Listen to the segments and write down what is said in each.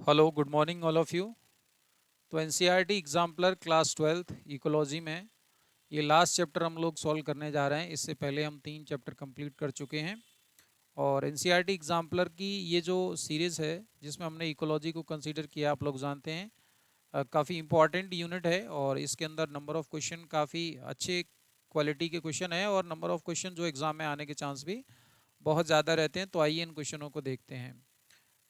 Hello good morning all of you. तो NCERT exemplar class 12th ecology में ये last chapter हम लोग सॉल्व करने जा रहे हैं। इससे पहले हम 3 चैप्टर कंप्लीट कर चुके हैं और एनसीईआरटी एग्जाम्पलर की ये जो सीरीज़ है जिसमें हमने इकोलॉजी को कंसीडर किया, आप लोग जानते हैं काफ़ी इंपॉर्टेंट यूनिट है और इसके अंदर नंबर ऑफ़ क्वेश्चन काफ़ी अच्छे क्वालिटी के क्वेश्चन है और नंबर ऑफ़ क्वेश्चन जो एग्ज़ाम में आने के चांस भी बहुत ज़्यादा रहते हैं। तो आइए इन क्वेश्चनों को देखते हैं।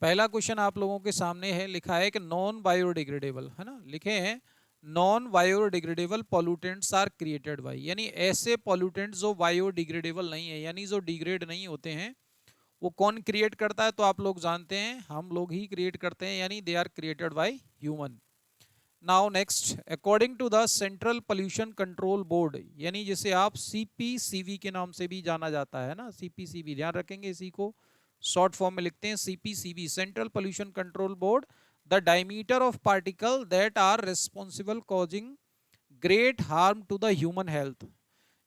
पहला क्वेश्चन आप लोगों के सामने है, लिखा है कि नॉन बायोडिग्रेडेबल, है ना, लिखे हैं non biodegradable pollutants are created by, यानी ऐसे पॉल्यूटेंट्स जो बायोडिग्रेडेबल नहीं है यानी जो डिग्रेड नहीं होते हैं वो कौन क्रिएट करता है? तो आप लोग जानते हैं हम लोग ही क्रिएट करते हैं, यानी they are created by human. Now next, according to the central pollution control board, यानी जिसे आप सीपीसीबी के नाम से भी जाना जाता है ना, सीपीसीबी ध्यान रखेंगे, इसी को शॉर्ट फॉर्म में लिखते हैं CPCB, central pollution control board, the diameter of particle that are responsible causing great harm to the human health,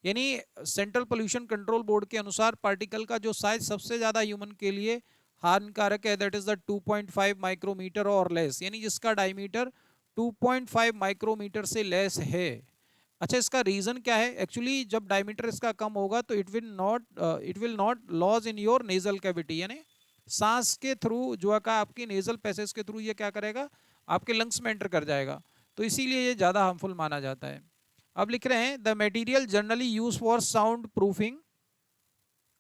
यानी सेंट्रल पोल्यूशन कंट्रोल बोर्ड के अनुसार पार्टिकल का जो साइज सबसे ज्यादा ह्यूमन के लिए हानिकारक है दैट इज द 2.5 माइक्रोमीटर और लेस, यानी जिसका डायमीटर 2.5 माइक्रोमीटर से लेस है। अच्छा, इसका रीजन क्या है? एक्चुअली जब डायमीटर इसका कम होगा तो it will not lodge in your nasal cavity, यानी सांस के थ्रू जो का आपकी नेजल पैसेज के थ्रू ये क्या करेगा, आपके लंग्स में एंटर कर जाएगा, तो इसीलिए ये ज़्यादा हार्मफुल माना जाता है। अब लिख रहे हैं the material generally use for sound proofing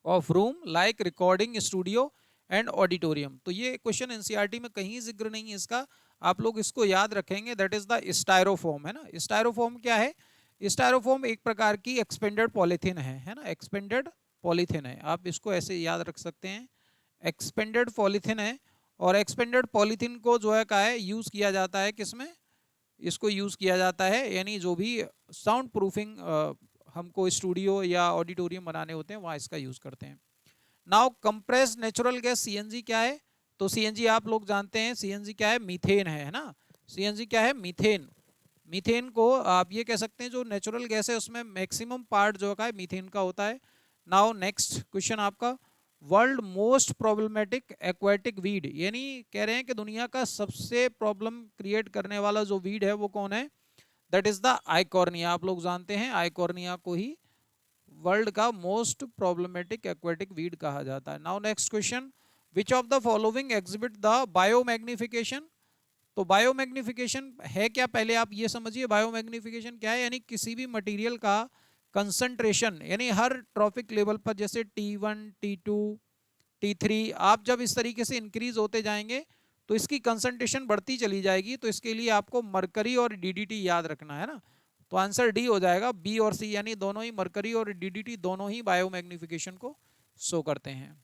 of room like recording studio and auditorium. तो ये क्वेश्चन एनसीईआरटी में कहीं जिक्र नहीं है इसका, आप लोग इसको याद रखेंगे, दैट इज द स्टायरोफोम, है ना। स्टायरोफोम क्या है? स्टायरोफोम एक प्रकार की एक्सपेंडेड पॉलीथीन है ना, एक्सपेंडेड पॉलीथीन है, आप इसको ऐसे याद रख सकते हैं, एक्सपेंडेड पॉलीथीन है। और एक्सपेंडेड पॉलीथीन को जो है का है यूज किया जाता है किसमें? इसको यूज किया जाता है यानी जो भी साउंड प्रूफिंग हमको स्टूडियो या ऑडिटोरियम बनाने होते हैं वहां इसका यूज करते हैं। Now compressed natural gas CNG क्या है? तो सीएनजी आप लोग जानते हैं, सीएनजी क्या है? मीथेन है ना। सीएनजी क्या है? मीथेन। मीथेन को आप ये कह सकते हैं जो नेचुरल गैस है उसमें मैक्सिमम पार्ट जो है मीथेन का होता है। नाउ नेक्स्ट क्वेश्चन आपका, world most problematic aquatic weed, यानी कह रहे हैं कि दुनिया का सबसे प्रॉब्लम क्रिएट करने वाला जो वीड है वो कौन है? That is the Eichhornia. आप लोग जानते हैं आइकॉर्निया को ही वर्ल्ड का मोस्ट प्रॉब्लमेटिक एक्वाटिक वीड कहा जाता है। Now next question, which of the following exhibit the biomagnification? तो बायोमैग्निफिकेशन है क्या, पहले आप ये समझिए बायोमैग्निफिकेशन क्या है, यानी किसी भी मटेरियल का कंसंट्रेशन, यानी हर ट्रॉफिक लेवल पर जैसे T1 T2 T3 आप जब इस तरीके से इंक्रीज होते जाएंगे तो इसकी कंसंट्रेशन बढ़ती चली जाएगी, तो इसके लिए आपको मरकरी और डीडीटी याद रखना है ना। तो आंसर डी हो जाएगा, बी और सी, यानी दोनों ही मरकरी और डीडीटी दोनों ही बायोमैग्निफिकेशन को शो करते हैं।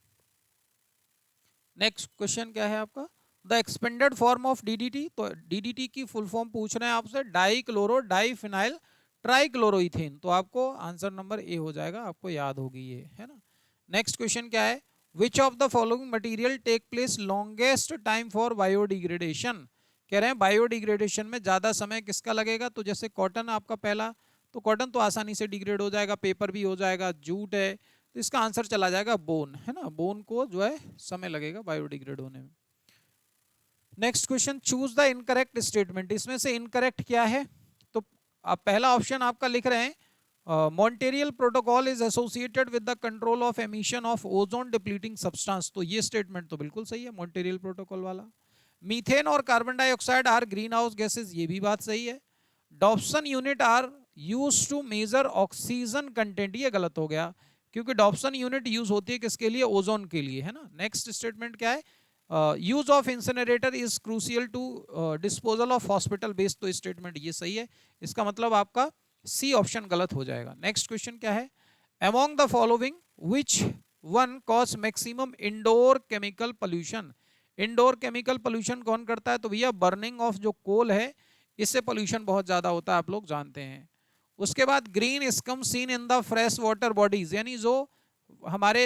नेक्स्ट क्वेश्चन क्या है आपका, the expanded form of DDT. तो डीडीटी की फुल फॉर्म पूछ रहे हैं आपसे, डाई क्लोरो डाई फिनाइल ट्राइक्लोरोइथेन, तो आपको आंसर नंबर ए हो जाएगा, आपको याद होगी ये, है ना। नेक्स्ट क्वेश्चन क्या है, which of the following material take place longest time for biodegradation? कह रहे हैं बायोडिग्रेडेशन में ज्यादा समय किसका लगेगा? तो जैसे कॉटन आपका पहला, तो कॉटन तो आसानी से डिग्रेड हो जाएगा, पेपर भी हो जाएगा, जूट है, तो इसका आंसर चला जाएगा बोन, है ना, बोन को जो है समय लगेगा बायोडिग्रेड होने में। Next question, choose the incorrect statement, इसमें से इनकरेक्ट क्या है? तो आप पहला ऑप्शन आपका लिख रहे हैं Montreal protocol is associated with the control of emission of ozone depleting substance, तो ये स्टेटमेंट तो बिल्कुल सही है मॉन्टेरियल प्रोटोकॉल वाला। मीथेन और carbon dioxide are greenhouse gases, ये भी बात सही है। Dobson unit are use to measure oxygen content, ये गलत हो गया क्योंकि डॉप्सन यूनिट यूज होती है किसके लिए? ओजोन के लिए, है ना। नेक्स्ट स्टेटमेंट क्या है, use of incinerator is crucial to disposal of hospital waste, तो स्टेटमेंट ये सही है, इसका मतलब आपका सी ऑप्शन गलत हो जाएगा। नेक्स्ट क्वेश्चन क्या है, among the following which one cause maximum indoor chemical pollution? Indoor chemical pollution कौन करता है? तो भैया बर्निंग ऑफ जो कोल है इससे पोल्यूशन बहुत ज्यादा होता है, आप लोग जानते हैं। उसके बाद green scum seen in the fresh water bodies, यानी जो हमारे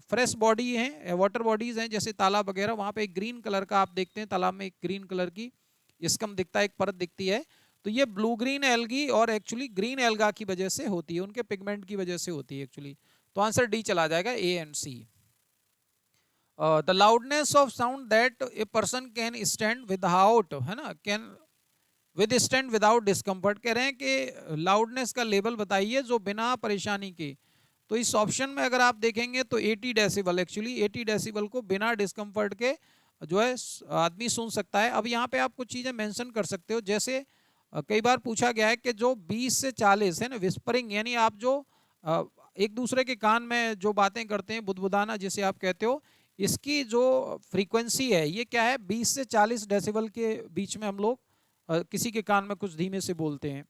फ्रेश बॉडी हैं, वाटर बॉडीज हैं जैसे तालाब वगैरह, वहां पे एक ग्रीन कलर का आप देखते हैं, तालाब में एक ग्रीन कलर की स्कम दिखता है, एक परत दिखती है, तो ये ब्लू ग्रीन एल्गी और एक्चुअली ग्रीन एल्गा की वजह से होती है, उनके पिगमेंट की वजह से होती है एक्चुअली। तो आंसर डी चला जाएगा, A and C. The loudness of sound that a person can stand without, है ना, can withstand without discomfort. कह रहे हैं कि लाउडनेस का लेवल बताइए जो बिना परेशानी के। तो इस ऑप्शन में अगर आप देखेंगे तो 80 डेसिबल, एक्चुअली 80 डेसिबल को बिना डिस्कम्फर्ट के जो है आदमी सुन सकता है। अब यहाँ पे आप कुछ चीज़ें मेंशन कर सकते हो, जैसे कई बार पूछा गया है कि जो 20 से 40 है ना, विस्परिंग, यानी आप जो एक दूसरे के कान में जो बातें करते हैं, बुदबुदाना जिसे आप कहते हो, इसकी जो फ्रीक्वेंसी है ये क्या है, 20 से 40 डेसिबल के बीच में हम लोग किसी के कान में कुछ धीमे से बोलते हैं।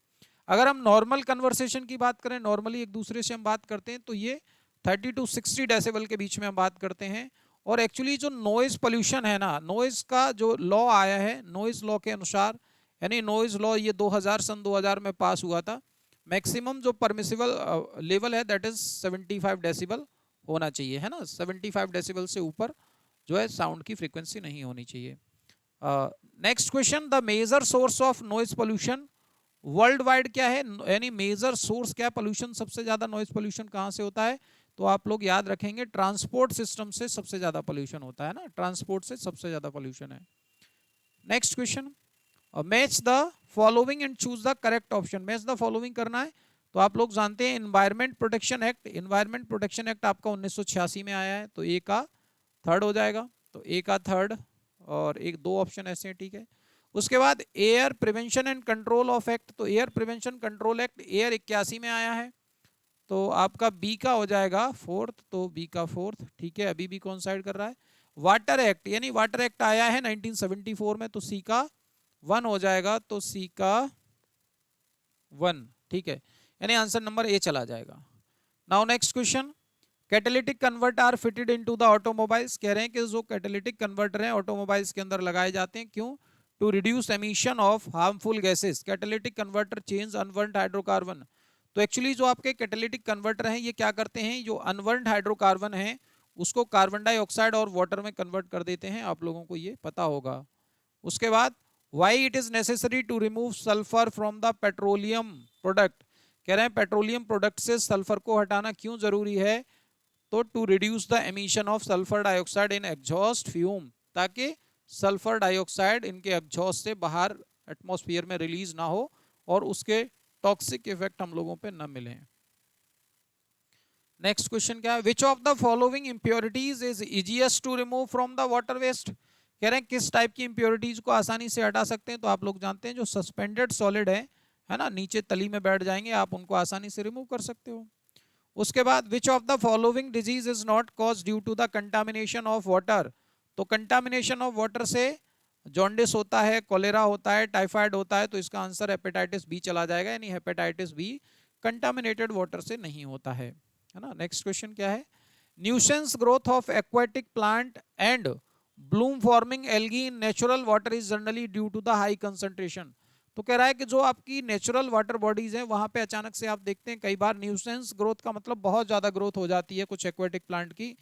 अगर हम नॉर्मल कन्वर्सेशन की बात करें, नॉर्मली एक दूसरे से हम बात करते हैं, तो ये 30 टू 60 डेसिबल के बीच में हम बात करते हैं। और एक्चुअली जो नॉइज पोल्यूशन है ना, नॉइज का जो लॉ आया है, नॉइज लॉ के अनुसार, यानी नॉइज लॉ ये 2000 सन 2000 में पास हुआ था, मैक्सिमम जो परमिसिबल लेवल है दैट इज 75 डेसिबल होना चाहिए, है ना। 75 डेसिबल से ऊपर जो है साउंड की फ्रीक्वेंसी नहीं होनी चाहिए। Next question, the major source of noise pollution worldwide क्या है, यानी मेजर सोर्स क्या, पोल्यूशन सबसे ज्यादा नॉइज पोल्यूशन कहां से होता है, तो आप लोग याद रखेंगे ट्रांसपोर्ट सिस्टम से सबसे ज्यादा पोल्यूशन होता है ना, ट्रांसपोर्ट से सबसे ज्यादा पोल्यूशन है। Next question, match the following and choose the correct option. Match the following करना है, तो आप लोग जानते हैं environment protection act, environment protection act आपका 1986 में आया है, तो ए का थर्ड हो जाएगा, तो ए का थर्ड, और एक दो ऑप्शन ऐसे हैं, ठीक है। उसके बाद air prevention and control of act, तो air prevention control act air 81 में आया है, तो आपका बी का हो जाएगा फोर्थ, तो बी का फोर्थ, ठीक है। अभी भी कौन साइड कर रहा है, वाटर एक्ट, यानी वाटर एक्ट आया है 1974 में, तो सी का 1 हो जाएगा, तो सी का 1, ठीक है, यानी आंसर नंबर ए चला जाएगा। Now next question, catalytic converter are fitted into the automobiles. कह रहे हैं कि जो कैटालिटिक कन्वर्टर हैं ऑटोमोबाइल्स के अंदर लगाए जाते हैं, क्यों, to reduce emission of harmful gases. Catalytic converter change unburned hydrocarbon. तो एक्चुअली जो आपके कैटालिटिक कन्वर्टर हैं ये क्या करते हैं, जो अनबर्न्ड हाइड्रोकार्बन है उसको कार्बन डाइऑक्साइड और वाटर में कन्वर्ट कर देते हैं, आप लोगों को ये पता होगा। उसके बाद why it is necessary to remove sulphur from the petroleum product. कह रहे हैं पेट्रोलियम प्रोडक्ट से सल्फर को हटाना क्यों जरूरी है, तो to reduce the emission of sulphur dioxide in exhaust fume, ताकि सल्फर डाइऑक्साइड इनके एग्जॉस्ट से बाहर एटमॉस्फेयर में रिलीज ना हो और उसके टॉक्सिक इफेक्ट हम लोगों पे न मिले। नेक्स्ट क्वेश्चन क्या है, which of the following impurities is easiest to remove from the water waste. कह रहे हैं किस टाइप की इंप्योरिटीज को आसानी से हटा सकते हैं, तो आप लोग जानते हैं जो सस्पेंडेड सॉलिड है ना, नीचे तली में बैठ जाएंगे, आप उनको आसानी से रिमूव कर सकते हो। उसके बाद which of the following disease is not cause due to the contamination of water. तो कंटामिनेशन ऑफ वाटर से जॉन्डिस होता है, कोलेरा होता है, टाइफाइड होता है, तो इसका आंसर हेपेटाइटिस बी चला जाएगा, यानी हेपेटाइटिस बी कंटामिनेटेड वाटर से नहीं होता है ना। नेक्स्ट क्वेश्चन क्या है, nuisance growth of aquatic plant and bloom forming algae in natural water is generally due to the high concentration. तो कह रहा है कि जो आपकी नेचुरल वाटर बॉडीज हैं वहां पे अचानक से आप देखते हैं कई बार न्यूसेंस ग्रोथ का मतलब बहुत ज्यादा ग्रोथ हो जाती है कुछ एक्वाटिक प्लांट की,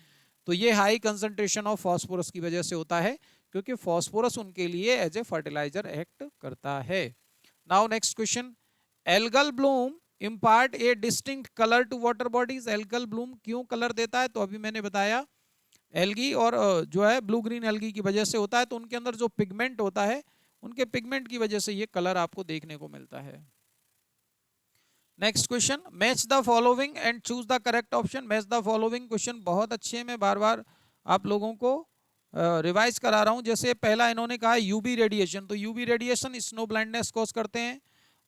तो ये हाई कंसंट्रेशन ऑफ फास्फोरस की वजह से होता है, क्योंकि फास्फोरस उनके लिए एज ए फर्टिलाइजर एक्ट करता है। Now next question, algal bloom impart a distinct colour to water bodies. Algal bloom क्यों कलर देता है, तो अभी मैंने बताया एल्गी और जो है ब्लू ग्रीन एल्गी की वजह से होता है, तो उनके अंदर जो पिगमेंट होता है उनके पिगमेंट की वजह से ये कलर आपको देखने को मिलता है। Next question, match the following and choose the correct option. Match the following question बहुत अच्छे हैं, मैं बार बार आप लोगों को रिवाइज करा रहा हूं। जैसे पहला इन्होंने कहा यूवी रेडिएशन, तो UV radiation snow blindness cause करते हैं।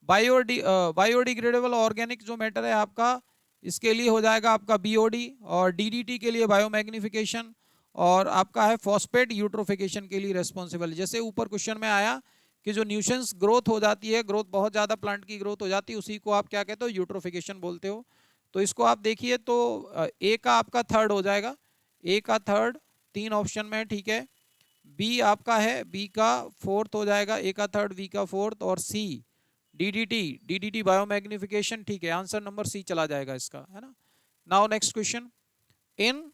बायोडिग्रेडेबल ऑर्गेनिक जो मैटर है आपका, इसके लिए हो जाएगा आपका बीओडी, और डीडीटी के लिए बायोमैग्निफिकेशन, और आपका है फॉस्फेट यूट्रोफिकेशन के लिए रेस्पॉन्सिबल। जैसे ऊपर क्वेश्चन में आया कि जो न्यूसेंस ग्रोथ हो जाती है, ग्रोथ बहुत ज़्यादा प्लांट की ग्रोथ हो जाती है, उसी को आप क्या कहते हो, यूट्रोफिकेशन बोलते हो। तो इसको आप देखिए तो ए का आपका थर्ड हो जाएगा, ए का थर्ड 3 ऑप्शन में, ठीक है। बी आपका है, बी का फोर्थ हो जाएगा, ए का थर्ड, बी का फोर्थ, और सी डीडीटी बायोमैग्निफिकेशन, ठीक है, आंसर नंबर सी चला जाएगा इसका, है ना। Now next question, in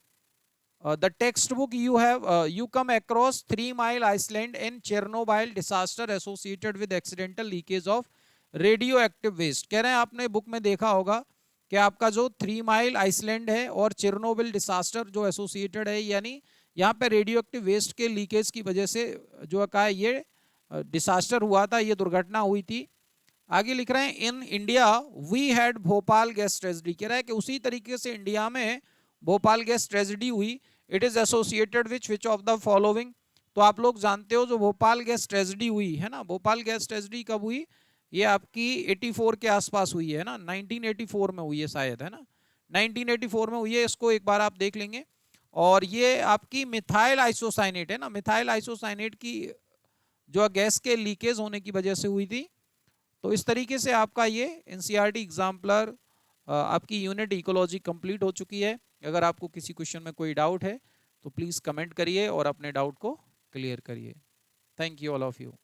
the textbook you come across 3 Mile Island in Chernobyl disaster associated with accidental leakage of radioactive waste। कह रहे हैं आपने बुक में देखा होगा कि आपका जो 3 माइल आइसलैंड है और चिरनोबिल डिसास्टर जो एसोसिएटेड है, यानी यहाँ पे रेडियो एक्टिव वेस्ट के लीकेज की वजह से जो का ये डिसास्टर हुआ था, ये दुर्घटना हुई थी। आगे लिख रहे हैं in India we had Bhopal gas tragedy, कह रहा है कि उसी तरीके से इंडिया में भोपाल गैस ट्रेजेडी हुई। It is associated which of the following, तो आप लोग जानते हो जो भोपाल गैस ट्रेजेडी हुई है ना, भोपाल गैस ट्रेजेडी कब हुई, ये आपकी 84 के आसपास हुई है ना, 1984 में हुई है शायद, है ना, 1984 में हुई है, इसको एक बार आप देख लेंगे। और ये आपकी मिथाइल आइसोसाइनेट है ना, मिथाइल आइसोसाइनेट की जो गैस के लीकेज होने की वजह से हुई थी। तो इस तरीके से आपका ये एनसीईआरटी एग्जाम्पलर आपकी यूनिट इकोलॉजी कंप्लीट हो चुकी है। अगर आपको किसी क्वेश्चन में कोई डाउट है तो प्लीज़ कमेंट करिए और अपने डाउट को क्लियर करिए। Thank you all of you.